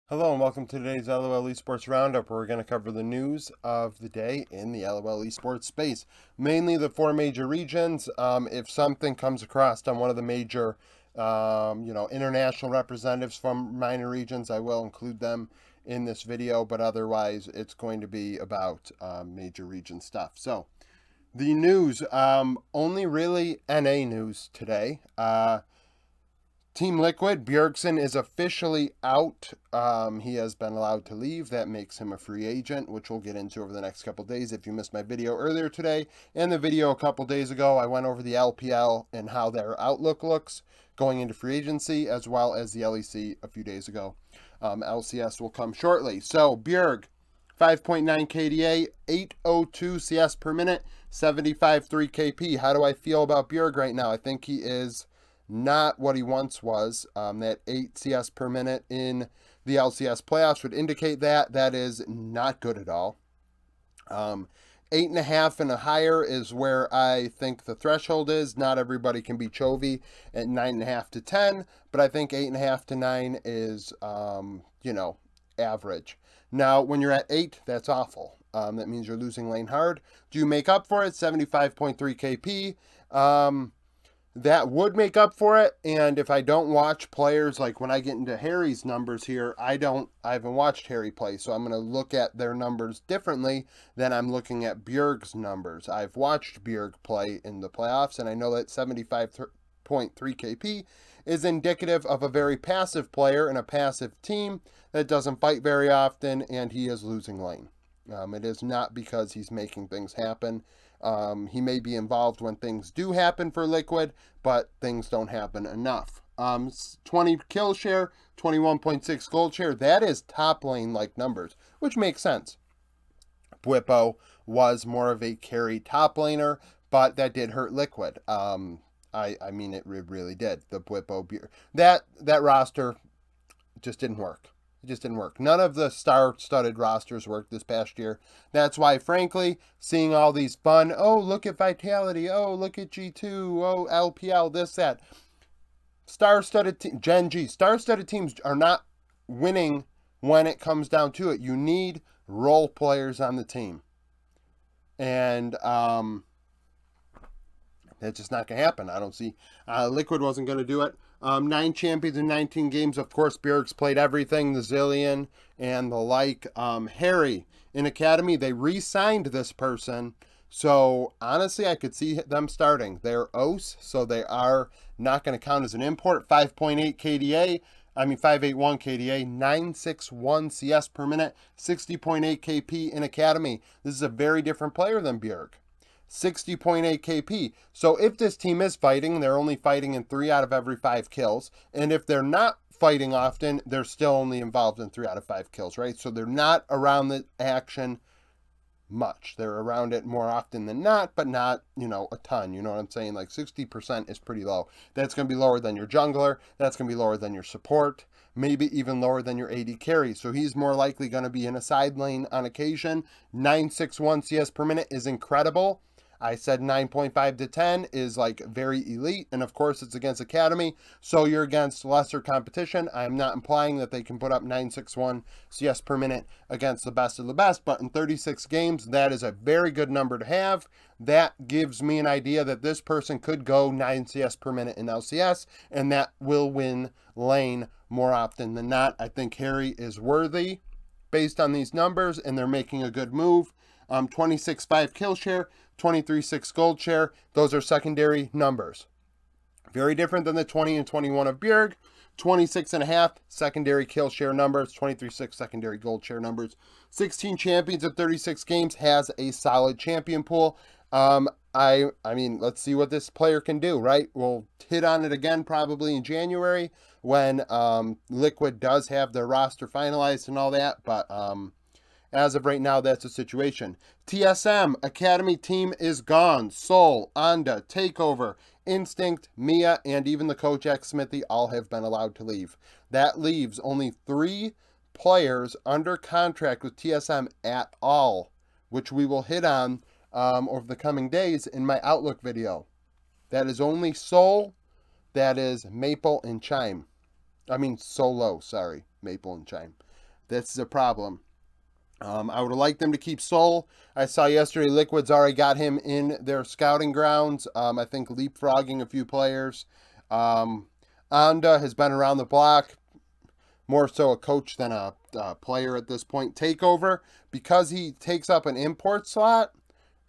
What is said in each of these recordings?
Hello and welcome to today's LOL Esports Roundup, where we're going to cover the news of the day in the LOL Esports space. Mainly the four major regions. If something comes across on one of the major, international representatives from minor regions, I will include them in this video, but otherwise it's going to be about major region stuff. So, the news, only really NA news today. Team Liquid, Bjergsen is officially out. He has been allowed to leave. That makes him a free agent, which we'll get into over the next couple days. If you missed my video earlier today and the video a couple days ago, I went over the LPL and how their outlook looks going into free agency, as well as the LEC a few days ago. LCS will come shortly. So, Bjerg, 5.9 KDA, 802 CS per minute, 75.3 KP. How do I feel about Bjerg right now? I think he is not what he once was. That 8 CS per minute in the LCS playoffs would indicate that. That is not good at all. 8.5 and a higher is where I think the threshold is. Not everybody can be Chovy at 9.5 to 10, but I think 8.5 to 9 is, average. Now, when you're at 8, that's awful. That means you're losing lane hard. Do you make up for it? 75.3 KP. That would make up for it. And if I don't watch players, like when I get into Harry's numbers here, I haven't watched Harry play, so I'm going to look at their numbers differently than I'm looking at Bjerg's numbers. I've watched Bjerg play in the playoffs, and I know that 75.3 KP is indicative of a very passive player and a passive team that doesn't fight very often, and he is losing lane. It is not because he's making things happen. He may be involved when things do happen for Liquid, but things don't happen enough. 20 kill share, 21.6 gold share. That is top lane like numbers, which makes sense. Bwipo was more of a carry top laner, but that did hurt Liquid. I mean, it really did. The Bwipo, that roster just didn't work. It just didn't work. None of the star-studded rosters worked this past year. That's why, frankly, seeing all these fun, oh, look at Vitality, oh, look at G2, oh, LPL, this, that. Star-studded Gen G, star-studded teams are not winning when it comes down to it. You need role players on the team. And that's just not going to happen. I don't see. Liquid wasn't going to do it. 9 champions in 19 games. Of course, Bjerg's played everything, the Zillion and the like. Harry, in Academy, they re-signed this person. So, honestly, I could see them starting. They're OS, so they are not going to count as an import. 5.8 KDA. 581 KDA, 961 CS per minute, 60.8 KP in Academy. This is a very different player than Bjerg. 60.8 KP. So if this team is fighting, they're only fighting in 3 out of every 5 kills. And if they're not fighting often, they're still only involved in 3 out of 5 kills, right? So they're not around the action much. They're around it more often than not, but not, a ton. You know what I'm saying? Like 60% is pretty low. That's going to be lower than your jungler. That's going to be lower than your support. Maybe even lower than your AD carry. So he's more likely going to be in a side lane on occasion. 961 CS per minute is incredible. I said 9.5 to 10 is like very elite, and of course it's against Academy, so you're against lesser competition. I'm not implying that they can put up 961 CS per minute against the best of the best, but in 36 games, that is a very good number to have. That gives me an idea that this person could go 9 CS per minute in LCS, and that will win lane more often than not. I think Harry is worthy based on these numbers, and they're making a good move. 26.5 kill share, 23.6 gold share. Those are secondary numbers. Very different than the 20 and 21 of Bjerg. 26.5 secondary kill share numbers, 23.6 secondary gold share numbers. 16 champions in 36 games, has a solid champion pool. I mean, let's see what this player can do, right? We'll hit on it again probably in January when Liquid does have their roster finalized and all that, but as of right now, that's the situation. TSM, Academy team is gone. Soul, Anda, Takeover, Instinct, Mia, and even the coach X Smithy all have been allowed to leave. That leaves only 3 players under contract with TSM at all, which we will hit on over the coming days in my Outlook video. That is only Soul, that is Maple, and Chime. I mean, so low. Sorry, Maple and Chime. That's the problem. I would have liked them to keep Sol. I saw yesterday Liquid's already got him in their scouting grounds. I think leapfrogging a few players. Anda has been around the block, more so a coach than a player at this point. Takeover, because he takes up an import slot,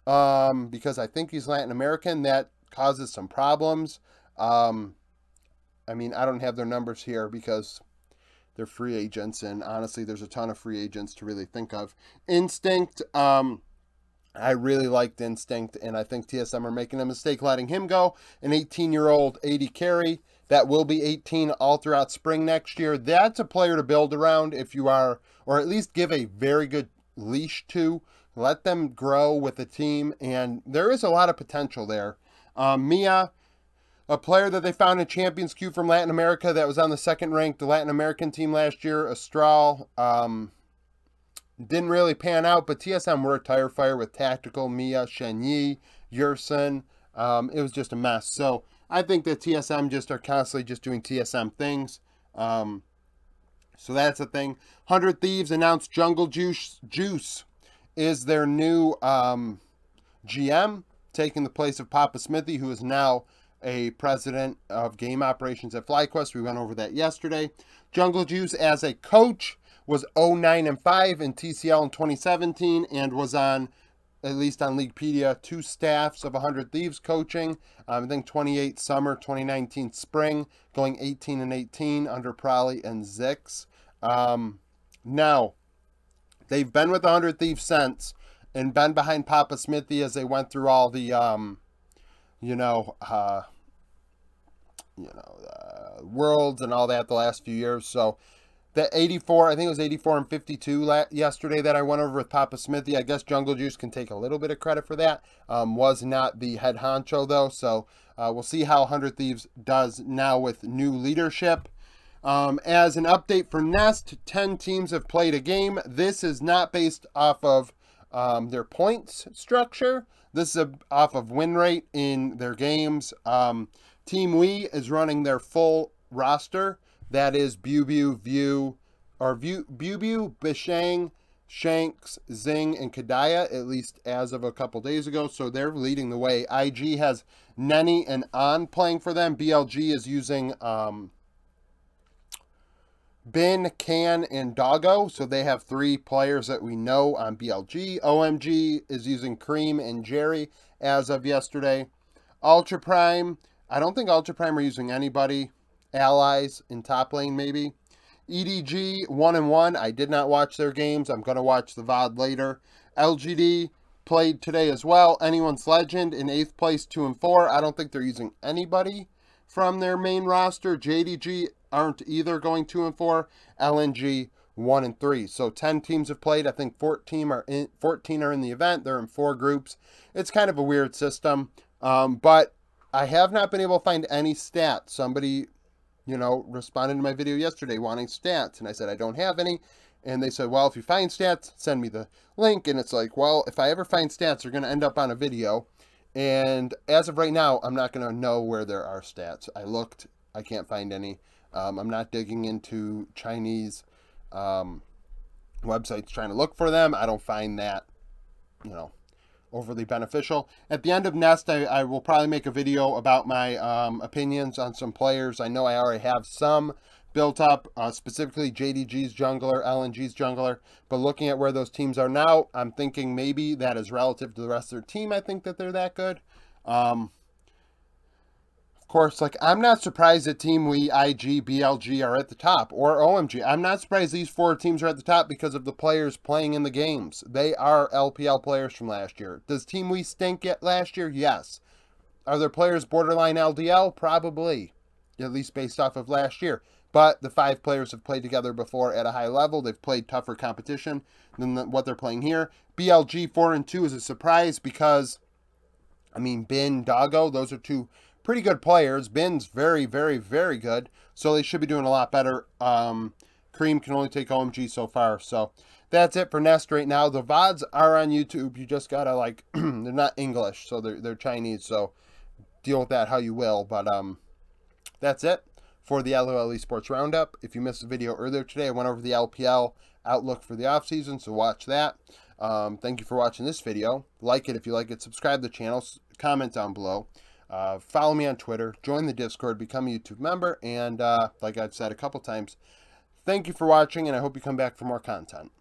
because I think he's Latin American, that causes some problems. I mean, I don't have their numbers here because they're free agents, and honestly, there's a ton of free agents to really think of. Instinct, I really liked Instinct, and I think TSM are making a mistake letting him go. An 18-year-old 80 carry that will be 18 all throughout spring next year. That's a player to build around if you are, or at least give a very good leash to. Let them grow with the team, and there is a lot of potential there. Mia, a player that they found in Champions Queue from Latin America that was on the second-ranked Latin American team last year, Astral. Didn't really pan out, but TSM were a tire fire with Tactical, Mia, Shenyi, Yursen. It was just a mess. So I think that TSM just are constantly just doing TSM things. So that's a thing. 100 Thieves announced Jungle Juice is their new GM, taking the place of Papa Smithy, who is now a president of game operations at FlyQuest. We went over that yesterday. Jungle Juice as a coach was 0-9-5 in TCL in 2017 and was on, at least on Leaguepedia, 2 staffs of 100 Thieves coaching. I think 28 summer, 2019 spring, going 18-18 under Prolly and Zix. Now, they've been with 100 Thieves since and been behind Papa Smithy as they went through all the worlds and all that the last few years. So the 84, I think it was 84 and 52 yesterday that I went over with Papa Smithy. I guess Jungle Juice can take a little bit of credit for that. Was not the head honcho though. So we'll see how 100 Thieves does now with new leadership. As an update for Nest, 10 teams have played a game. This is not based off of their points structure. This is off of win rate in their games. Team Wii is running their full roster. That is Bubu, Bishang, Shanks, Zing, and Kadaya, at least as of a couple days ago. So they're leading the way. IG has Nenny and An playing for them. BLG is using Bin, Can, and Doggo. So they have 3 players that we know on BLG. OMG is using Cream and Jerry as of yesterday. Ultra Prime, I don't think Ultra Prime are using anybody. Allies in top lane maybe. EDG 1-1. I did not watch their games. I'm going to watch the VOD later. LGD played today as well. Anyone's Legend in 8th place, 2-4. I don't think they're using anybody from their main roster. JDG aren't either going 2-4. LNG 1-3. So 10 teams have played. I think 14 are in the event. They're in 4 groups. It's kind of a weird system. But I have not been able to find any stats. Somebody, responded to my video yesterday wanting stats. And I said, I don't have any. And they said, well, if you find stats, send me the link. And it's like, well, if I ever find stats, they're going to end up on a video. And as of right now, I'm not going to know where there are stats. I looked. I can't find any. I'm not digging into Chinese websites trying to look for them. I don't find that, overly beneficial. At the end of Nest, I will probably make a video about my opinions on some players. I know I already have some built up, specifically JDG's jungler, LNG's jungler, but looking at where those teams are now, I'm thinking maybe that is relative to the rest of their team. I think that they're that good. Of course, I'm not surprised that Team Wii, IG, BLG are at the top, or OMG. I'm not surprised these 4 teams are at the top because of the players playing in the games. They are LPL players from last year. Does Team Wii stink yet last year? Yes. Are there players borderline LDL? Probably, at least based off of last year. But the 5 players have played together before at a high level. They've played tougher competition than what they're playing here. BLG 4-2 is a surprise because, Bin, Doggo, those are 2 pretty good players. Bin's very, very, very good. So they should be doing a lot better. Cream can only take OMG so far. So that's it for Nest right now. The VODs are on YouTube. You just gotta they're not English, so they're Chinese. So deal with that how you will. But that's it for the LOL Esports Roundup. If you missed the video earlier today, I went over the LPL outlook for the offseason, so watch that. Thank you for watching this video. Like it if you like it. Subscribe to the channel. Comment down below. Follow me on Twitter. Join the Discord. Become a YouTube member. And like I've said a couple times, thank you for watching, and I hope you come back for more content.